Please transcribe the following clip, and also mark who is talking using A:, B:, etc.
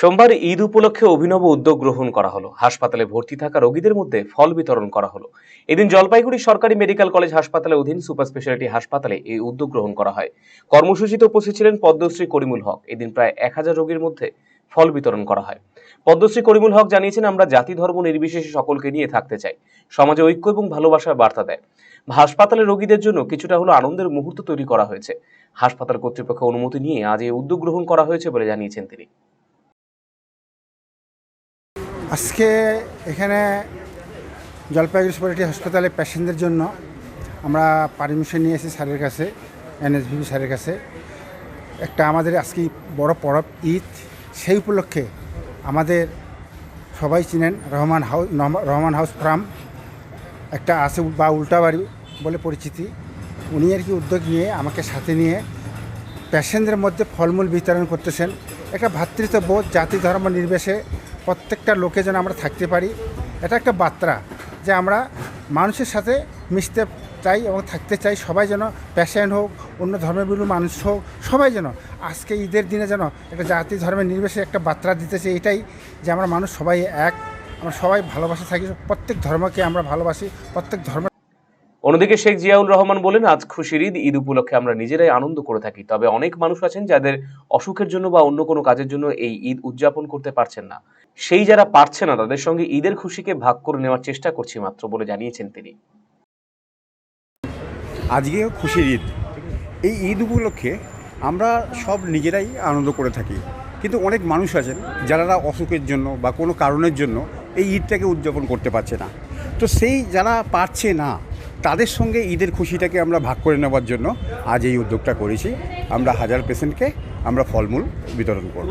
A: সোমবার ঈদ উপলক্ষে অভিনব উদ্যোগ গ্রহণ করা হলো। হাসপাতালে ভর্তি থাকা রোগীদের মধ্যে ফল বিতরণ করা হলো। এদিন জলপাইগুড়ি সরকারি মেডিকেল কলেজ হাসপাতালের অধীন সুপার স্পেশালিটি হাসপাতালে এই উদ্যোগ গ্রহণ করা হয়। কর্মসূচিতে উপস্থিত ছিলেন পদ্মশ্রী করিমুল হক। এদিন প্রায় 1000 রোগীর মধ্যে ফল বিতরণ করা হয়। পদ্মশ্রী করিমুল হক জানিয়েছেন, আমরা জাতি ধর্ম নির্বিশেষে সকলকে নিয়ে থাকতে চাই। সমাজে ঐক্য এবং ভালোবাসার বার্তা দেয়। হাসপাতালের রোগীদের জন্য কিছুটা হলো আনন্দের মুহূর্ত তৈরি করা হয়েছে। হাসপাতাল কর্তৃপক্ষের অনুমতি নিয়ে আজ এই উদ্যোগ গ্রহণ করা হয়েছে বলে জানিয়েছেন তিনি।
B: আজকে এখানে জলপাইগুড়ি সুপারিটি হাসপাতালে পেশেন্টদের জন্য আমরা পারমিশন নিয়ে এসেছি স্যারের কাছে, এনএসভিপি স্যারের কাছে। একটা আমাদের আজকে বড় পরব ঈদ, সেই উপলক্ষে আমাদের সবাই চিনেন রহমান হাউস ফার্ম একটা আছে বা উল্টাবাড়ি বলে পরিচিতি। উনি আর কি উদ্যোগ নিয়ে আমাকে সাথে নিয়ে পেশেন্টদের মধ্যে ফলমূল বিতরণ করতেছেন। একটা ভ্রাতৃত্ববোধ, জাতি ধর্ম নির্বিশেষে প্রত্যেকটা লোকে যেন আমরা থাকতে পারি, এটা একটা বার্তা যে আমরা মানুষের সাথে মিশতে চাই এবং থাকতে চাই। সবাই যেন পেশেন্ট হোক, অন্য ধর্মের মানুষ হোক, সবাই যেন আজকে ঈদের দিনে যেন একটা জাতি ধর্মের নির্বিশেষে একটা বার্তা দিতেছে, এটাই যে আমরা মানুষ সবাই এক, আমরা সবাই ভালোবাসা থাকি, প্রত্যেক ধর্মকে আমরা ভালোবাসি, প্রত্যেক ধর্ম।
A: অন্যদিকে শেখ জিয়াউল রহমান বলেন, আজ খুশির ঈদ। ঈদ উপলক্ষে আমরা নিজেরাই আনন্দ করে থাকি, তবে অনেক মানুষ আছেন যাদের অসুখের জন্য বা অন্য কোনো কাজের জন্য এই ঈদ উদযাপন করতে পারছেন না। সেই যারা পারছে না তাদের সঙ্গে ঈদের খুশিকে ভাগ করে নেওয়ার চেষ্টা করছি মাত্র বলে জানিয়েছেন তিনি।
C: আজকে খুশির ঈদ। এই ঈদ উপলক্ষে আমরা সব নিজেরাই আনন্দ করে থাকি, কিন্তু অনেক মানুষ আছেন যারা অসুখের জন্য বা কোনো কারণের জন্য এই ঈদটাকে উদযাপন করতে পারছে না। তো সেই যারা পারছে না তাদের সঙ্গে ঈদের খুশিটাকে আমরা ভাগ করে নেওয়ার জন্য আজ এই উদ্যোগটা করেছি। আমরা 1000 পেশেন্টকে আমরা ফলমূল বিতরণ করব।